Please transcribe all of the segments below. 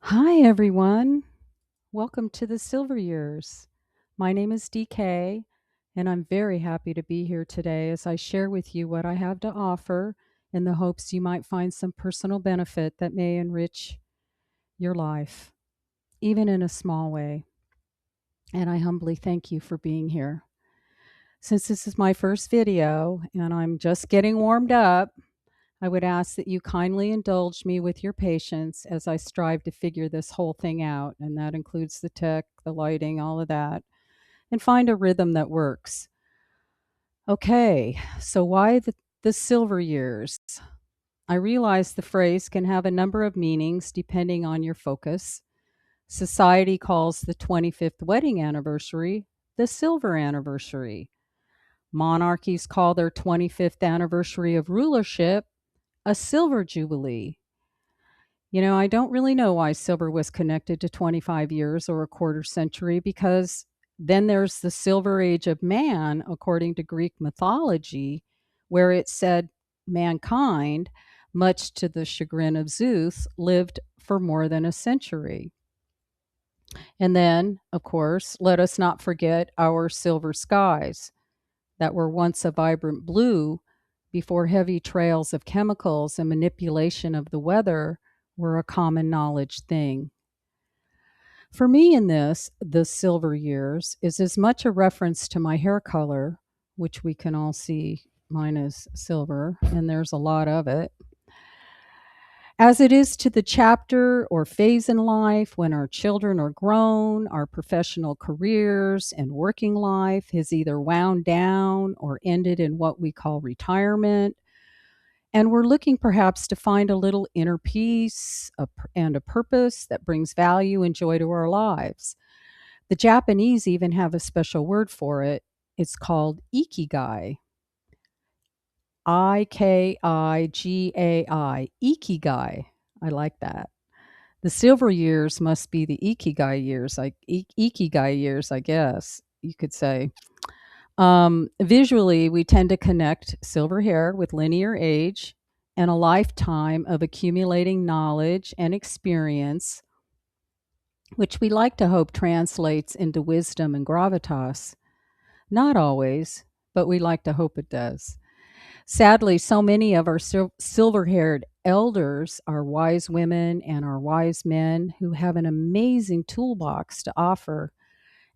Hi, everyone. Welcome to the Silver Years. My name is DK, and I'm very happy to be here today as I share with you what I have to offer in the hopes you might find some personal benefit that may enrich your life, even in a small way. And I humbly thank you for being here. Since this is my first video and I'm just getting warmed up, I would ask that you kindly indulge me with your patience as I strive to figure this whole thing out. And that includes the tech, the lighting, all of that, and find a rhythm that works. Okay, so why the silver years? I realize the phrase can have a number of meanings depending on your focus. Society calls the 25th wedding anniversary the silver anniversary. Monarchies call their 25th anniversary of rulership a silver jubilee. I don't really know why silver was connected to 25 years or a quarter century because then there's the silver age of man, according to Greek mythology, where it said mankind, much to the chagrin of Zeus, lived for more than a century. And then, of course, let us not forget our silver skies that were once a vibrant blue before heavy trails of chemicals and manipulation of the weather were a common knowledge thing. For me, in this, the silver years is as much a reference to my hair color, which we can all see mine is silver, and there's a lot of it, as it is to the chapter or phase in life when our children are grown, our professional careers and working life has either wound down or ended in what we call retirement. And we're looking perhaps to find a little inner peace and a purpose that brings value and joy to our lives. The Japanese even have a special word for it. It's called ikigai. Ikigai. Ikigai. I like that. The silver years must be the ikigai years, like ikigai years, I guess you could say. Visually, we tend to connect silver hair with linear age and a lifetime of accumulating knowledge and experience, which we like to hope translates into wisdom and gravitas. Not always, but we like to hope it does. Sadly, so many of our silver haired elders are wise women and are wise men who have an amazing toolbox to offer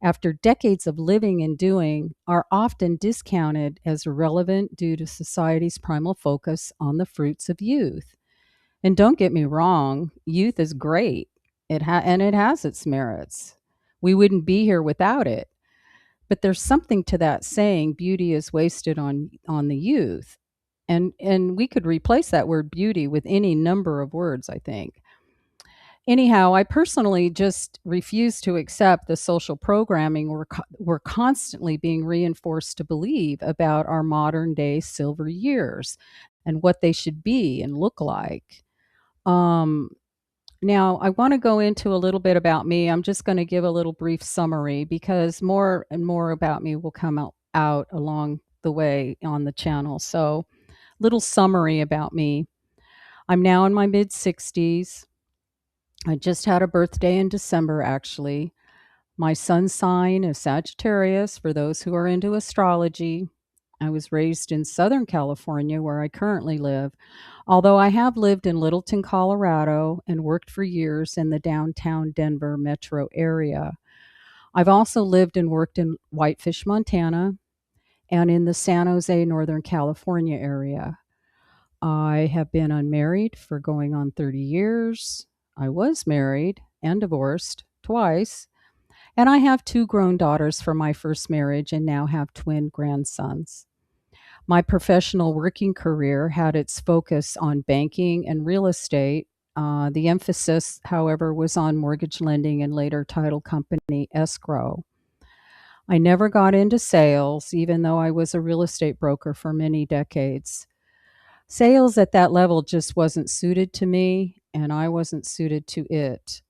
after decades of living and doing are often discounted as irrelevant due to society's primal focus on the fruits of youth. And don't get me wrong, youth is great. And it has its merits. We wouldn't be here without it. But there's something to that saying beauty is wasted on the youth. And we could replace that word beauty with any number of words, I think. Anyhow, I personally just refuse to accept the social programming we're constantly being reinforced to believe about our modern day silver years and what they should be and look like. Um, Now, I want to go into a little bit about me. I'm just going to give a little brief summary because more and more about me will come out along the way on the channel. So, little summary about me. I'm now in my mid 60s. I just had a birthday in December, actually. My sun sign is Sagittarius for those who are into astrology. I was raised in Southern California, where I currently live, although I have lived in Littleton, Colorado, and worked for years in the downtown Denver metro area. I've also lived and worked in Whitefish, Montana, and in the San Jose, Northern California area. I have been unmarried for going on 30 years. I was married and divorced twice, and I have two grown daughters from my first marriage and now have twin grandsons. My professional working career had its focus on banking and real estate. The emphasis, however, was on mortgage lending and later title company escrow. I never got into sales, even though I was a real estate broker for many decades. Sales at that level just wasn't suited to me, and I wasn't suited to it.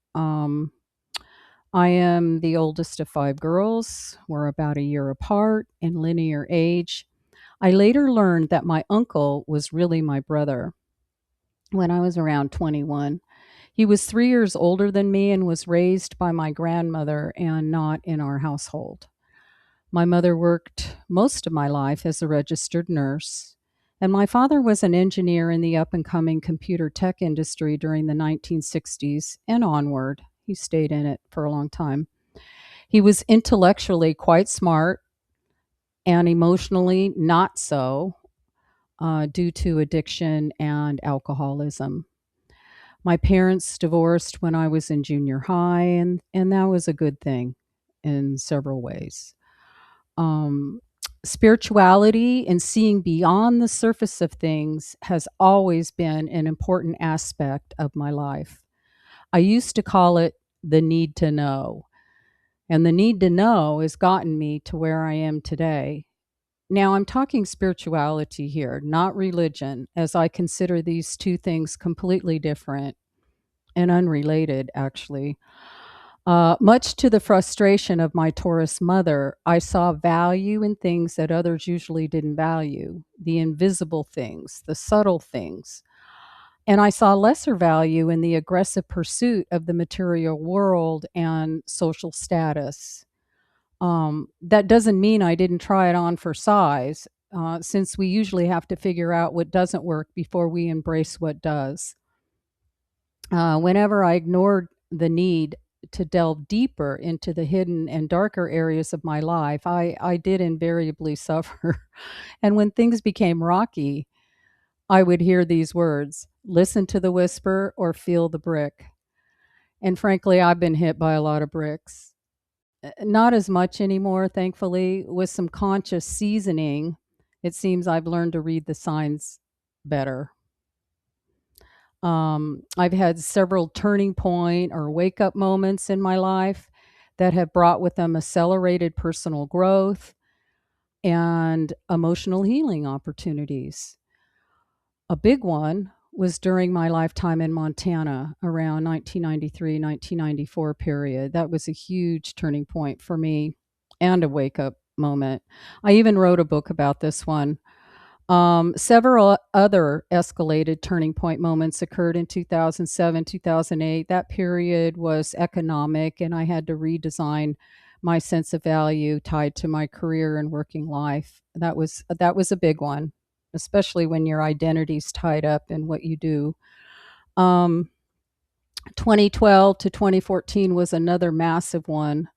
I am the oldest of five girls. We're about a year apart in linear age. I later learned that my uncle was really my brother when I was around 21. He was 3 years older than me and was raised by my grandmother and not in our household. My mother worked most of my life as a registered nurse, and my father was an engineer in the up and coming computer tech industry during the 1960s and onward. He stayed in it for a long time. He was intellectually quite smart and emotionally not so, due to addiction and alcoholism. My parents divorced when I was in junior high, and that was a good thing in several ways. Um, Spirituality and seeing beyond the surface of things has always been an important aspect of my life. I used to call it the need to know, and the need to know has gotten me to where I am today. Now, I'm talking spirituality here, not religion, as I consider these two things completely different and unrelated, actually. Much to the frustration of my Taurus mother, I saw value in things that others usually didn't value, the invisible things, the subtle things. And I saw lesser value in the aggressive pursuit of the material world and social status. That doesn't mean I didn't try it on for size, since we usually have to figure out what doesn't work before we embrace what does. Whenever I ignored the need to delve deeper into the hidden and darker areas of my life, I did invariably suffer. And when things became rocky, I would hear these words: listen to the whisper or feel the brick. And frankly, I've been hit by a lot of bricks. Not as much anymore, thankfully. With some conscious seasoning, it seems I've learned to read the signs better. I've had several turning point or wake up moments in my life that have brought with them accelerated personal growth and emotional healing opportunities. A big one was during my lifetime in Montana around 1993, 1994 period. That was a huge turning point for me and a wake up moment. I even wrote a book about this one. Several other escalated turning point moments occurred in 2007, 2008. That period was economic, and I had to redesign my sense of value tied to my career and working life. That was a big one, especially when your identity's tied up in what you do. Um, 2012 to 2014 was another massive one.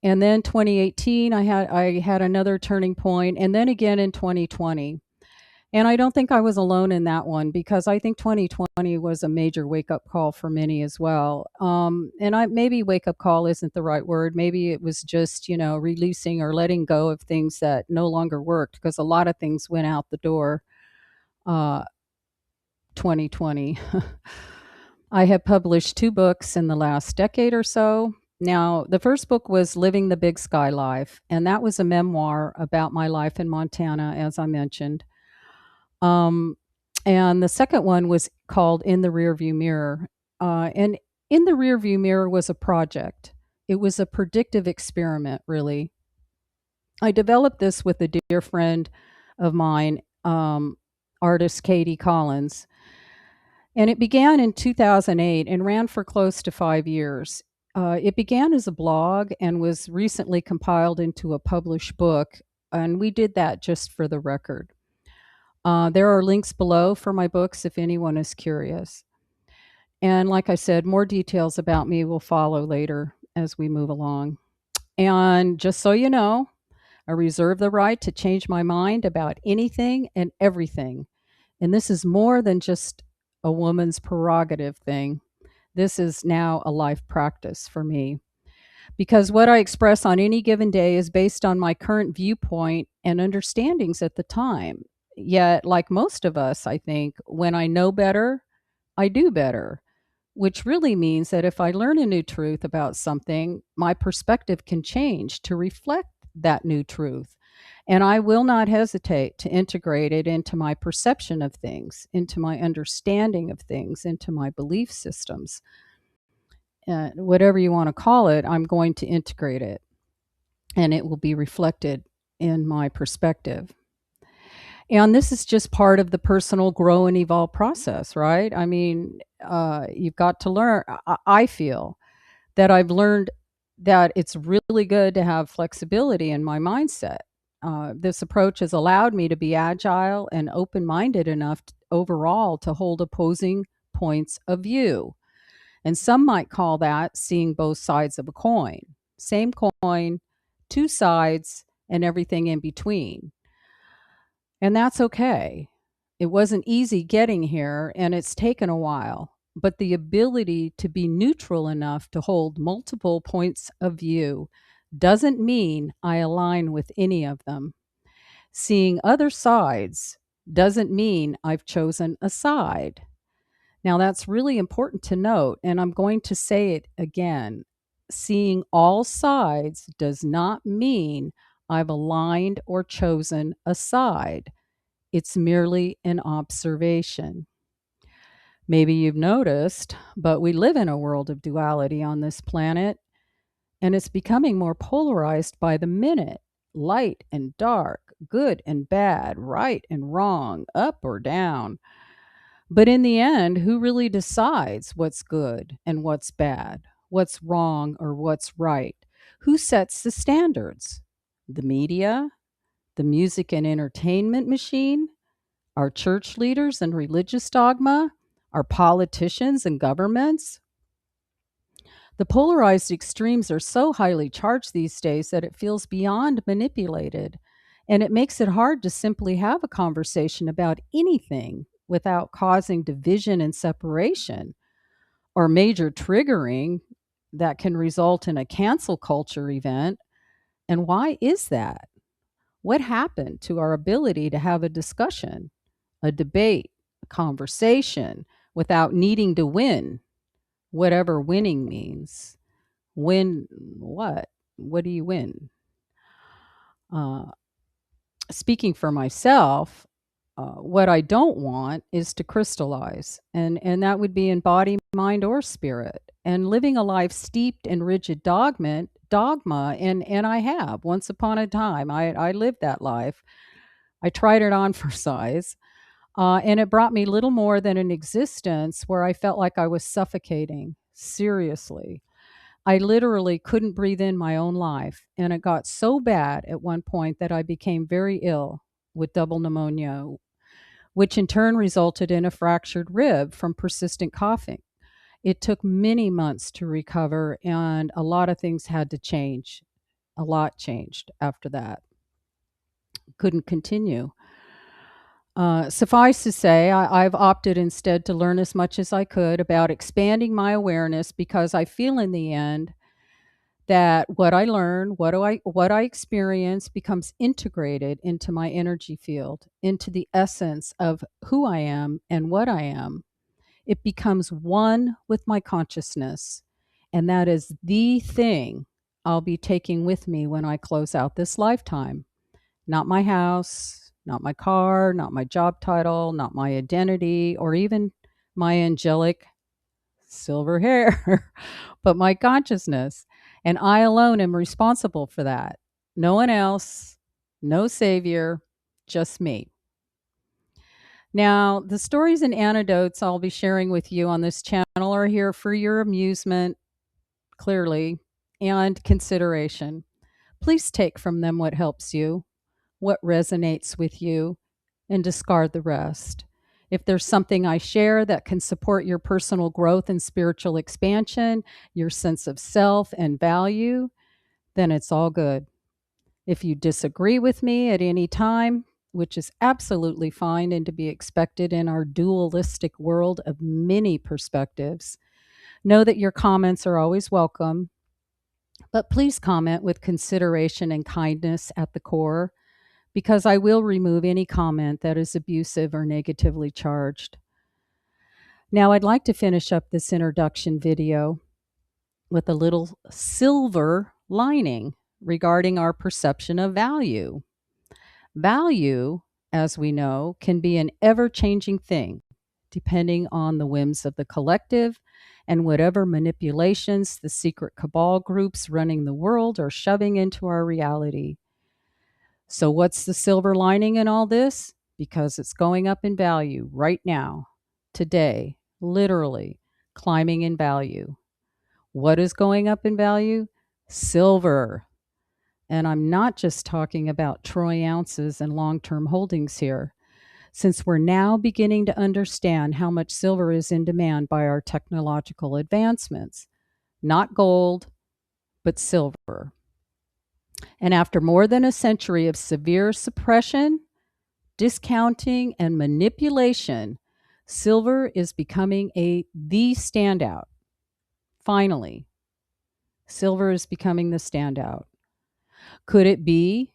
And then 2018, I had another turning point, and then again in 2020. And I don't think I was alone in that one, because I think 2020 was a major wake up call for many as well. And I maybe wake up call isn't the right word. Maybe it was just, releasing or letting go of things that no longer worked, because a lot of things went out the door. Uh, 2020. I have published two books in the last decade or so. Now, the first book was Living the Big Sky Life, and that was a memoir about my life in Montana, as I mentioned. Um, and the second one was called In the Rearview Mirror. And In the Rearview Mirror was a project. It was a predictive experiment, really. I developed this with a dear friend of mine, artist Katie Collins, and it began in 2008 and ran for close to 5 years. It began as a blog and was recently compiled into a published book, and we did that just for the record. There are links below for my books if anyone is curious. And like I said, more details about me will follow later as we move along. And just so you know, I reserve the right to change my mind about anything and everything. And this is more than just a woman's prerogative thing. This is now a life practice for me, because what I express on any given day is based on my current viewpoint and understandings at the time. Yet, like most of us, I think, when I know better, I do better, which really means that if I learn a new truth about something, my perspective can change to reflect that new truth. And I will not hesitate to integrate it into my perception of things, into my understanding of things, into my belief systems. Whatever you want to call it, I'm going to integrate it, and it will be reflected in my perspective. And this is just part of the personal grow and evolve process, right? I mean, you've got to learn. I feel that I've learned that it's really good to have flexibility in my mindset. This approach has allowed me to be agile and open minded enough overall to hold opposing points of view. And some might call that seeing both sides of a coin. Same coin, two sides, and everything in between. And that's okay. It wasn't easy getting here, and it's taken a while. But the ability to be neutral enough to hold multiple points of view doesn't mean I align with any of them. Seeing other sides doesn't mean I've chosen a side. Now, that's really important to note, and I'm going to say it again. Seeing all sides does not mean I've aligned or chosen a side. It's merely an observation. Maybe you've noticed, but we live in a world of duality on this planet, and it's becoming more polarized by the minute. Light and dark, good and bad, right and wrong, up or down. But in the end, who really decides what's good and what's bad, what's wrong or what's right? Who sets the standards? The media, the music and entertainment machine, our church leaders and religious dogma, our politicians and governments? The polarized extremes are so highly charged these days that it feels beyond manipulated. And it makes it hard to simply have a conversation about anything without causing division and separation or major triggering that can result in a cancel culture event. And why is that? What happened to our ability to have a discussion, a debate, a conversation without needing to win, whatever winning means? Win what? What do you win? Uh, Speaking for myself, what I don't want is to crystallize, and that would be in body, mind, or spirit. And living a life steeped in rigid dogma, and I have once upon a time. I lived that life. I tried it on for size, and it brought me little more than an existence where I felt like I was suffocating. Seriously, I literally couldn't breathe in my own life. And it got so bad at one point that I became very ill with double pneumonia, which in turn resulted in a fractured rib from persistent coughing. It took many months to recover, and a lot of things had to change. A lot changed after that. Couldn't continue. Suffice to say, I've opted instead to learn as much as I could about expanding my awareness because I feel in the end that what I learn, what I experience becomes integrated into my energy field, into the essence of who I am and what I am. It becomes one with my consciousness, and that is the thing I'll be taking with me when I close out this lifetime. Not my house, not my car, not my job title, not my identity, or even my angelic silver hair, but my consciousness. And I alone am responsible for that. No one else, no savior, just me. Now, the stories and anecdotes I'll be sharing with you on this channel are here for your amusement, clearly, and consideration. Please take from them what helps you, what resonates with you, and discard the rest. If there's something I share that can support your personal growth and spiritual expansion, your sense of self and value, then it's all good. If you disagree with me at any time, which is absolutely fine and to be expected in our dualistic world of many perspectives, know that your comments are always welcome. But please comment with consideration and kindness at the core, because I will remove any comment that is abusive or negatively charged. Now, I'd like to finish up this introduction video with a little silver lining regarding our perception of value. Value, as we know, can be an ever-changing thing, depending on the whims of the collective and whatever manipulations the secret cabal groups running the world are shoving into our reality. So what's the silver lining in all this? because it's going up in value right now, today, literally climbing in value. What is going up in value? Silver. And I'm not just talking about troy ounces and long term holdings here. Since we're now beginning to understand how much silver is in demand by our technological advancements, not gold, but silver. And after more than a century of severe suppression, discounting, and manipulation, silver is becoming the standout. Finally, silver is becoming the standout. Could it be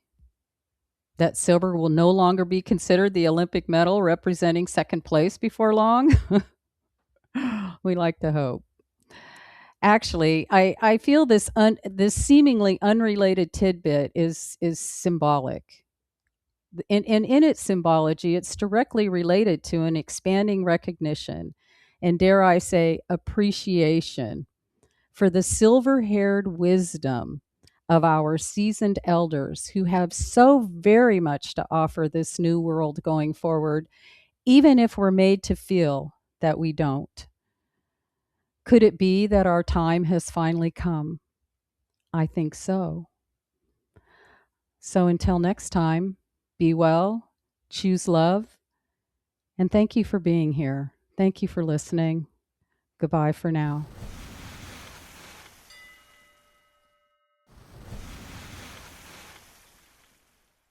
that silver will no longer be considered the Olympic medal representing second place before long? We like to hope. Actually, I feel this seemingly unrelated tidbit is symbolic. And in its symbology, it's directly related to an expanding recognition and, dare I say, appreciation for the silver haired wisdom of our seasoned elders who have so very much to offer this new world going forward, even if we're made to feel that we don't. Could it be that our time has finally come? I think so. So until next time, be well, choose love, and thank you for being here. Thank you for listening. Goodbye for now.